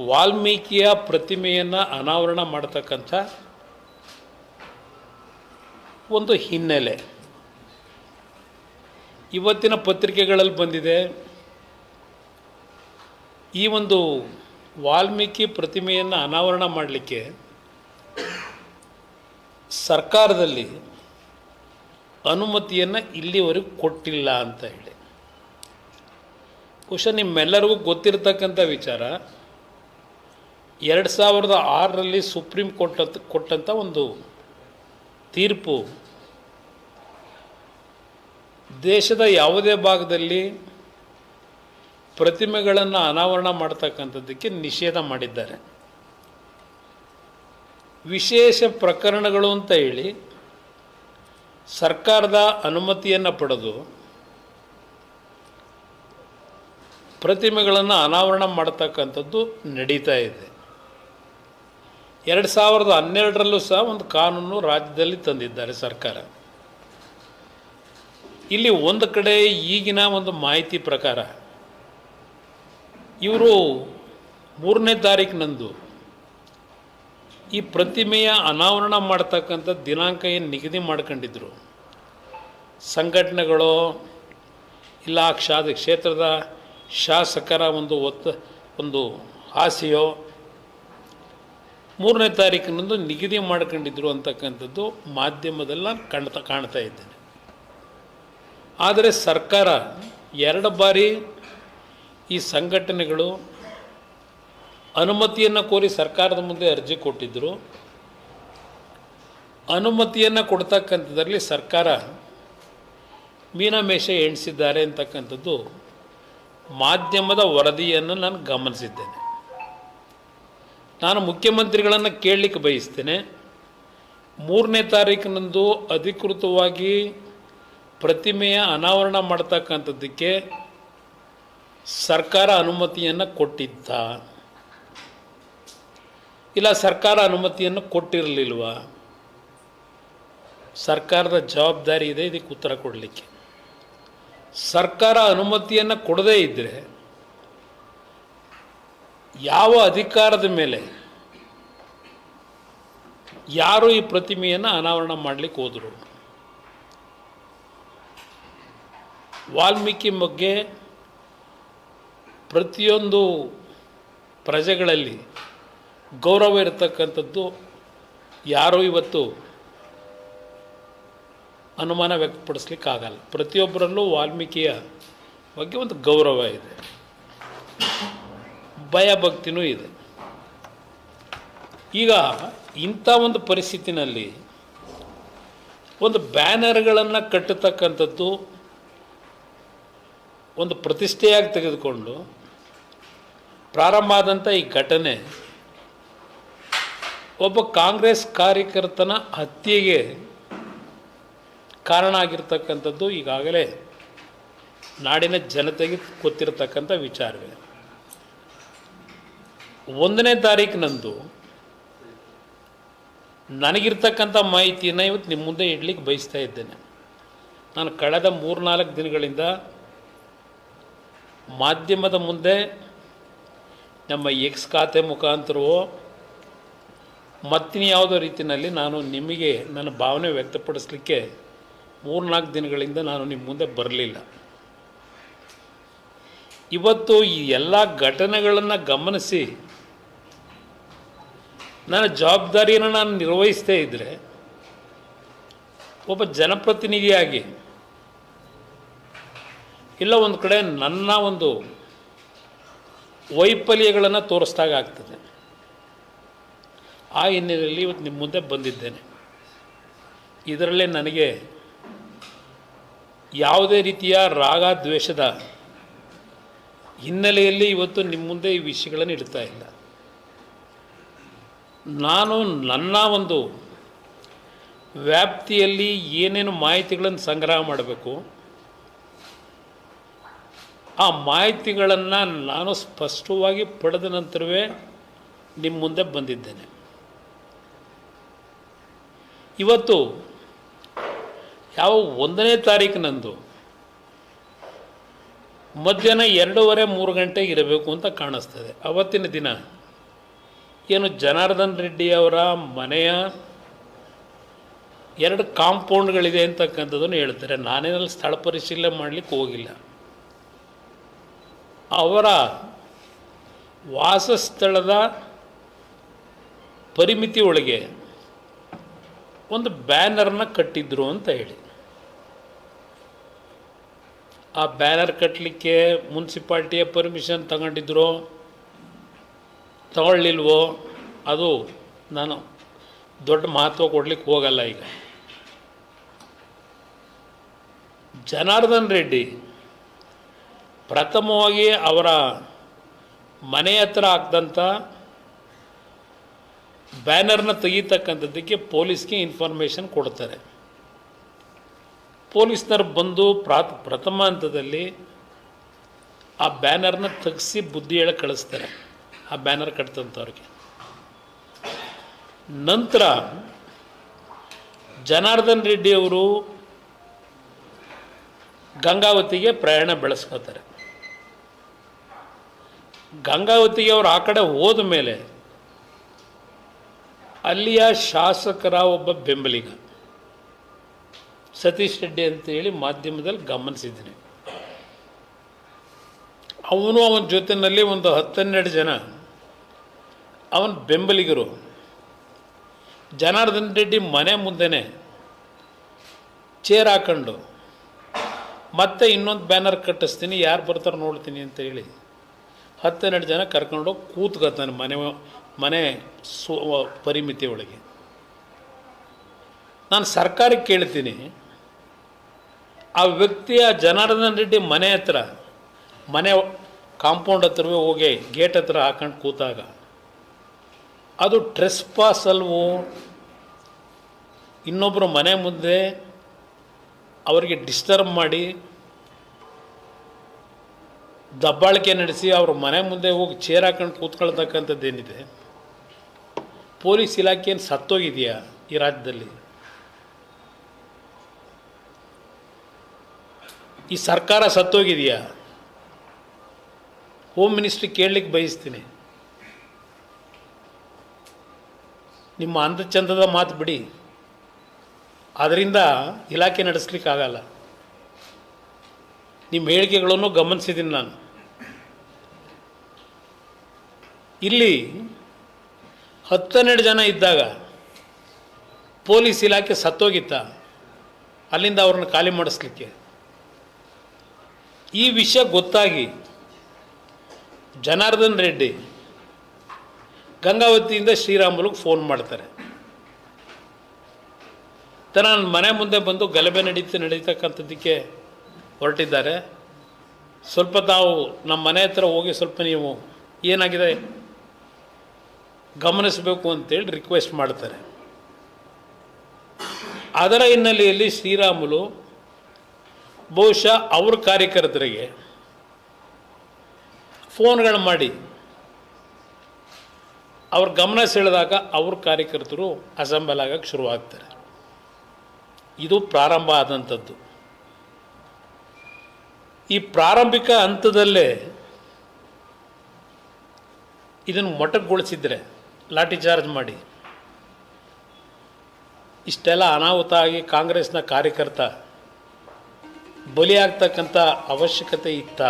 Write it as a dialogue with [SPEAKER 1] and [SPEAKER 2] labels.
[SPEAKER 1] ವಾಲ್ಮೀಕಿಯ ಪ್ರತಿಮೆಯನ್ನು ಅನಾವರಣ ಮಾಡತಕ್ಕಂಥ ಒಂದು ಹಿನ್ನೆಲೆ ಇವತ್ತಿನ ಪತ್ರಿಕೆಗಳಲ್ಲಿ ಬಂದಿದೆ. ಈ ಒಂದು ವಾಲ್ಮೀಕಿ ಪ್ರತಿಮೆಯನ್ನು ಅನಾವರಣ ಮಾಡಲಿಕ್ಕೆ ಸರ್ಕಾರದಲ್ಲಿ ಅನುಮತಿಯನ್ನು ಇಲ್ಲಿವರೆಗೂ ಕೊಟ್ಟಿಲ್ಲ ಅಂತ ಹೇಳಿ. ಬಹುಶಃ ನಿಮ್ಮೆಲ್ಲರಿಗೂ ಗೊತ್ತಿರತಕ್ಕಂಥ ವಿಚಾರ, 2006ರಲ್ಲಿ ಸುಪ್ರೀಂ ಕೋರ್ಟ್ ಕೊಟ್ಟಂಥ ಒಂದು ತೀರ್ಪು ದೇಶದ ಯಾವುದೇ ಭಾಗದಲ್ಲಿ ಪ್ರತಿಮೆಗಳನ್ನು ಅನಾವರಣ ಮಾಡ್ತಕ್ಕಂಥದ್ದಕ್ಕೆ ನಿಷೇಧ ಮಾಡಿದ್ದಾರೆ. ವಿಶೇಷ ಪ್ರಕರಣಗಳು ಅಂತ ಹೇಳಿ ಸರ್ಕಾರದ ಅನುಮತಿಯನ್ನು ಪಡೆದು ಪ್ರತಿಮೆಗಳನ್ನು ಅನಾವರಣ ಮಾಡ್ತಕ್ಕಂಥದ್ದು ನಡೀತಾ ಇದೆ. 2012ರಲ್ಲೂ ಸಹ ಒಂದು ಕಾನೂನು ರಾಜ್ಯದಲ್ಲಿ ತಂದಿದ್ದಾರೆ ಸರ್ಕಾರ. ಇಲ್ಲಿ ಒಂದು ಕಡೆ ಈಗಿನ ಒಂದು ಮಾಹಿತಿ ಪ್ರಕಾರ ಇವರು 3ನೇ ತಾರೀಕಿನಂದು ಈ ಪ್ರತಿಮೆಯ ಅನಾವರಣ ಮಾಡ್ತಕ್ಕಂಥ ದಿನಾಂಕ ಏನು ನಿಗದಿ ಮಾಡ್ಕೊಂಡಿದ್ರು, ಸಂಘಟನೆಗಳು ಇಲ್ಲ ಕ್ಷೇತ್ರದ ಶಾಸಕರ ಒಂದು ಆಸೆಯೋ 3ನೇ ತಾರೀಕಿನಂದು ನಿಗದಿ ಮಾಡ್ಕೊಂಡಿದ್ರು ಅಂತಕ್ಕಂಥದ್ದು ಮಾಧ್ಯಮದಲ್ಲಿ ಕಾಣ್ತಾ ಇದ್ದೇನೆ. ಆದರೆ ಸರ್ಕಾರ 2 ಬಾರಿ ಈ ಸಂಘಟನೆಗಳು ಅನುಮತಿಯನ್ನು ಕೋರಿ ಸರ್ಕಾರದ ಮುಂದೆ ಅರ್ಜಿ ಕೊಟ್ಟಿದ್ದರು. ಅನುಮತಿಯನ್ನು ಕೊಡ್ತಕ್ಕಂಥದ್ರಲ್ಲಿ ಸರ್ಕಾರ ಮೀನಮೇಷ ಎಣಿಸಿದ್ದಾರೆ ಅಂತಕ್ಕಂಥದ್ದು ಮಾಧ್ಯಮದ ವರದಿಯನ್ನು ನಾನು ಗಮನಿಸಿದ್ದೇನೆ. ನಾನು ಮುಖ್ಯಮಂತ್ರಿಗಳನ್ನು ಕೇಳಲಿಕ್ಕೆ ಬಯಸ್ತೇನೆ, 3ನೇ ತಾರೀಕಿನಂದು ಅಧಿಕೃತವಾಗಿ ಪ್ರತಿಮೆಯ ಅನಾವರಣ ಮಾಡ್ತಕ್ಕಂಥದ್ದಕ್ಕೆ ಸರ್ಕಾರ ಅನುಮತಿಯನ್ನು ಕೊಟ್ಟಿದ್ದ, ಇಲ್ಲ ಸರ್ಕಾರ ಅನುಮತಿಯನ್ನು ಕೊಟ್ಟಿರಲಿಲ್ವಾ? ಸರ್ಕಾರದ ಜವಾಬ್ದಾರಿ ಇದೆ ಇದಕ್ಕೆ ಉತ್ತರ ಕೊಡಲಿಕ್ಕೆ. ಸರ್ಕಾರ ಅನುಮತಿಯನ್ನು ಕೊಡದೇ ಇದ್ದರೆ ಯಾವ ಅಧಿಕಾರದ ಮೇಲೆ ಯಾರು ಈ ಪ್ರತಿಮೆಯನ್ನು ಅನಾವರಣ ಮಾಡಲಿಕ್ಕೆ ಹೋದರು? ವಾಲ್ಮೀಕಿ ಬಗ್ಗೆ ಪ್ರತಿಯೊಂದು ಪ್ರಜೆಗಳಲ್ಲಿ ಗೌರವ ಇರತಕ್ಕಂಥದ್ದು ಯಾರೂ ಇವತ್ತು ಅನುಮಾನ ವ್ಯಕ್ತಪಡಿಸ್ಲಿಕ್ಕಾಗಲ್ಲ. ಪ್ರತಿಯೊಬ್ಬರಲ್ಲೂ ವಾಲ್ಮೀಕಿಯ ಬಗ್ಗೆ ಒಂದು ಗೌರವ ಇದೆ, ಭಯಭಕ್ತಿನೂ ಇದೆ. ಈಗ ಇಂಥ ಒಂದು ಪರಿಸ್ಥಿತಿನಲ್ಲಿ ಒಂದು ಬ್ಯಾನರ್ಗಳನ್ನು ಕಟ್ಟತಕ್ಕಂಥದ್ದು ಒಂದು ಪ್ರತಿಷ್ಠೆಯಾಗಿ ತೆಗೆದುಕೊಂಡು ಪ್ರಾರಂಭ ಆದಂಥ ಈ ಘಟನೆ ಒಬ್ಬ ಕಾಂಗ್ರೆಸ್ ಕಾರ್ಯಕರ್ತನ ಹತ್ಯೆಗೆ ಕಾರಣ ಆಗಿರ್ತಕ್ಕಂಥದ್ದು ಈಗಾಗಲೇ ನಾಡಿನ ಜನತೆಗೆ ಗೊತ್ತಿರತಕ್ಕಂಥ ವಿಚಾರವೇ. 1ನೇ ತಾರೀಕಿನಂದು ನನಗಿರ್ತಕ್ಕಂಥ ಮಾಹಿತಿಯನ್ನು ಇವತ್ತು ನಿಮ್ಮ ಮುಂದೆ ಇಡಲಿಕ್ಕೆ ಬಯಸ್ತಾ ಇದ್ದೇನೆ. ನಾನು ಕಳೆದ 3-4 ದಿನಗಳಿಂದ ಮಾಧ್ಯಮದ ಮುಂದೆ ನಮ್ಮ ಎಕ್ಸ್ ಖಾತೆ ಮುಖಾಂತರವೋ ಮತ್ತಿನ್ಯಾವುದೋ ರೀತಿಯಲ್ಲಿ ನಾನು ನಿಮಗೆ ನನ್ನ ಭಾವನೆ ವ್ಯಕ್ತಪಡಿಸಲಿಕ್ಕೆ 3-4 ದಿನಗಳಿಂದ ನಾನು ನಿಮ್ಮ ಮುಂದೆ ಬರಲಿಲ್ಲ. ಇವತ್ತು ಈ ಎಲ್ಲ ಘಟನೆಗಳನ್ನು ಗಮನಿಸಿ ನನ್ನ ಜವಾಬ್ದಾರಿಯನ್ನು ನಾನು ನಿರ್ವಹಿಸ್ತೇ ಇದ್ದರೆ ಒಬ್ಬ ಜನಪ್ರತಿನಿಧಿಯಾಗಿ ಇಲ್ಲ ಒಂದು ಕಡೆ ನನ್ನ ಒಂದು ವೈಫಲ್ಯಗಳನ್ನು ತೋರಿಸ್ದಾಗ ಆಗ್ತದೆ. ಆ ಹಿನ್ನೆಲೆಯಲ್ಲಿ ಇವತ್ತು ನಿಮ್ಮ ಮುಂದೆ ಬಂದಿದ್ದೇನೆ. ಇದರಲ್ಲೇ ನನಗೆ ಯಾವುದೇ ರೀತಿಯ ರಾಗ ದ್ವೇಷದ ಹಿನ್ನೆಲೆಯಲ್ಲಿ ಇವತ್ತು ನಿಮ್ಮ ಮುಂದೆ ಈ ವಿಷಯಗಳನ್ನು ಇಡ್ತಾ ಇಲ್ಲ. ನಾನು ನನ್ನ ಒಂದು ವ್ಯಾಪ್ತಿಯಲ್ಲಿ ಏನೇನು ಮಾಹಿತಿಗಳನ್ನು ಸಂಗ್ರಹ ಮಾಡಬೇಕು ಆ ಮಾಹಿತಿಗಳನ್ನು ನಾನು ಸ್ಪಷ್ಟವಾಗಿ ಪಡೆದ ನಂತರವೇ ನಿಮ್ಮ ಮುಂದೆ ಬಂದಿದ್ದೇನೆ. ಇವತ್ತು ಯಾವ 1ನೇ ತಾರೀಕಿನಂದು ಮಧ್ಯಾಹ್ನ 2:30-3 ಗಂಟೆಗೆ ಇರಬೇಕು ಅಂತ ಕಾಣಿಸ್ತದೆ. ಅವತ್ತಿನ ದಿನ ಏನು ಜನಾರ್ದನ್ ರೆಡ್ಡಿ ಅವರ ಮನೆಯ 2 ಕಾಂಪೌಂಡ್ಗಳಿದೆ ಅಂತಕ್ಕಂಥದ್ದನ್ನು ಹೇಳ್ತಾರೆ. ನಾನೇನಲ್ಲಿ ಸ್ಥಳ ಪರಿಶೀಲನೆ ಮಾಡಲಿಕ್ಕೆ ಹೋಗಿಲ್ಲ. ಅವರ ವಾಸಸ್ಥಳದ ಪರಿಮಿತಿ ಒಳಗೆ ಒಂದು ಬ್ಯಾನರ್ನ ಕಟ್ಟಿದ್ರು ಅಂತ ಹೇಳಿ, ಆ ಬ್ಯಾನರ್ ಕಟ್ಟಲಿಕ್ಕೆ ಮುನ್ಸಿಪಾಲ್ಟಿಯ ಪರ್ಮಿಷನ್ ತಗೊಂಡಿದ್ರೋ ತಗೊಳ್ಳಿಲ್ವೋ ಅದು ನಾನು ದೊಡ್ಡ ಮಹತ್ವ ಕೊಡಲಿಕ್ಕೆ ಹೋಗಲ್ಲ. ಈಗ ಜನಾರ್ದನ್ ರೆಡ್ಡಿ ಪ್ರಥಮವಾಗಿ ಅವರ ಮನೆ ಹತ್ರ ಹಾಕಿದಂಥ ಬ್ಯಾನರ್ನ ತೆಗೀತಕ್ಕಂಥದ್ದಕ್ಕೆ ಪೊಲೀಸ್ಗೆ ಇನ್ಫಾರ್ಮೇಷನ್ ಕೊಡ್ತಾರೆ. ಪೊಲೀಸ್ನರು ಬಂದು ಪ್ರಥಮ ಹಂತದಲ್ಲಿ ಆ ಬ್ಯಾನರ್ನ ತೆಗೆಸಿ ಬುದ್ಧಿ ಹೇಳಿ ಕಳಿಸ್ತಾರೆ ಆ ಬ್ಯಾನರ್ ಕಟ್ತಂಥವ್ರಿಗೆ. ನಂತರ ಜನಾರ್ದನ್ ರೆಡ್ಡಿ ಅವರು ಗಂಗಾವತಿಗೆ ಪ್ರಯಾಣ ಬೆಳೆಸ್ಕೋತಾರೆ. ಗಂಗಾವತಿಗೆ ಅವರು ಆ ಕಡೆ ಹೋದ ಮೇಲೆ ಅಲ್ಲಿಯ ಶಾಸಕರ ಒಬ್ಬ ಬೆಂಬಲಿಗ ಸತೀಶ್ ರೆಡ್ಡಿ ಅಂತೇಳಿ ಮಾಧ್ಯಮದಲ್ಲಿ ಗಮನಿಸಿದ್ದೀನಿ. ಅವನ ಜೊತೆಯಲ್ಲಿ ಒಂದು 10-12 ಜನ ಅವನ ಬೆಂಬಲಿಗರು ಜನಾರ್ದನ್ ರೆಡ್ಡಿ ಮನೆ ಮುಂದೆನೇ ಚೇರ್ ಹಾಕೊಂಡು ಮತ್ತೆ ಇನ್ನೊಂದು ಬ್ಯಾನರ್ ಕಟ್ಟಿಸ್ತೀನಿ, ಯಾರು ಬರ್ತಾರೆ ನೋಡ್ತೀನಿ ಅಂತ ಹೇಳಿ 10-12 ಜನ ಕರ್ಕೊಂಡೋಗಿ ಕೂತ್ಕೊತಾನೆ ಮನೆ ಪರಿಮಿತಿ ಒಳಗೆ. ನಾನು ಸರ್ಕಾರಕ್ಕೆ ಕೇಳ್ತೀನಿ, ಆ ವ್ಯಕ್ತಿಯ ಜನಾರ್ದನ್ ರೆಡ್ಡಿ ಮನೆ ಕಾಂಪೌಂಡ್ ಹತ್ರವೇ ಹೋಗಿ ಗೇಟ್ ಹತ್ರ ಹಾಕೊಂಡು ಕೂತಾಗ ಅದು ಟ್ರೆಸ್ಪಾಸ್ ಅಲ್ವೋ? ಇನ್ನೊಬ್ಬರು ಮನೆ ಮುಂದೆ ಅವರಿಗೆ ಡಿಸ್ಟರ್ಬ್ ಮಾಡಿ ದಬ್ಬಾಳಿಕೆ ನಡೆಸಿ ಅವ್ರ ಮನೆ ಮುಂದೆ ಹೋಗಿ ಚೇರ್ ಹಾಕೊಂಡು ಕೂತ್ಕೊಳ್ತಕ್ಕಂಥದ್ದೇನಿದೆ, ಪೊಲೀಸ್ ಇಲಾಖೆಯನ್ನು ಸತ್ತೋಗಿದೆಯಾ ಈ ರಾಜ್ಯದಲ್ಲಿ? ಈ ಸರ್ಕಾರ ಸತ್ತೋಗಿದೆಯಾ? ಹೋಮ್ ಮಿನಿಸ್ಟ್ರಿ ಕೇಳಲಿಕ್ಕೆ ಬಯಸ್ತೀನಿ. ನಿಮ್ಮ ಅಂದಚಂದದ ಮಾತು ಬಿಡಿ, ಅದರಿಂದ ಇಲಾಖೆ ನಡೆಸಲಿಕ್ಕಾಗಲ್ಲ. ನಿಮ್ಮ ಹೇಳಿಕೆಗಳನ್ನು ಗಮನಿಸಿದ್ದೀನಿ ನಾನು. ಇಲ್ಲಿ 10-12 ಜನ ಇದ್ದಾಗ ಪೊಲೀಸ್ ಇಲಾಖೆ ಸತ್ತೋಗಿತ್ತ ಅಲ್ಲಿಂದ ಅವ್ರನ್ನ ಖಾಲಿ ಮಾಡಿಸ್ಲಿಕ್ಕೆ? ಈ ವಿಷಯ ಗೊತ್ತಾಗಿ ಜನಾರ್ದನ್ ರೆಡ್ಡಿ ಗಂಗಾವತಿಯಿಂದ ಶ್ರೀರಾಮುಲುಗೆ ಫೋನ್ ಮಾಡ್ತಾರೆ. ನನ್ನ ಮನೆ ಮುಂದೆ ಬಂದು ಗಲಭೆ ನಡೀತಕ್ಕಂಥದ್ದಕ್ಕೆ ಹೊರಟಿದ್ದಾರೆ, ಸ್ವಲ್ಪ ತಾವು ನಮ್ಮ ಮನೆ ಹತ್ರ ಹೋಗಿ ಸ್ವಲ್ಪ ನೀವು ಏನಾಗಿದೆ ಗಮನಿಸಬೇಕು ಅಂತೇಳಿ ರಿಕ್ವೆಸ್ಟ್ ಮಾಡ್ತಾರೆ. ಅದರ ಹಿನ್ನೆಲೆಯಲ್ಲಿ ಶ್ರೀರಾಮುಲು ಬಹುಶಃ ಅವ್ರ ಕಾರ್ಯಕರ್ತರಿಗೆ ಫೋನ್ಗಳು ಮಾಡಿ ಅವ್ರ ಗಮನ ಸೆಳೆದಾಗ ಅವ್ರ ಕಾರ್ಯಕರ್ತರು ಅಸೆಂಬಲ್ ಆಗಕ್ಕೆ ಶುರುವಾಗ್ತಾರೆ. ಇದು ಪ್ರಾರಂಭ ಆದಂಥದ್ದು. ಈ ಪ್ರಾರಂಭಿಕ ಹಂತದಲ್ಲೇ ಇದನ್ನು ಮೊಟಕುಗೊಳಿಸಿದರೆ, ಲಾಠಿ ಚಾರ್ಜ್ ಮಾಡಿ ಇಷ್ಟೆಲ್ಲ ಅನಾಹುತ ಆಗಿ ಕಾಂಗ್ರೆಸ್ನ ಕಾರ್ಯಕರ್ತ ಬಲಿಯಾಗ್ತಕ್ಕಂಥ ಅವಶ್ಯಕತೆ ಇತ್ತ?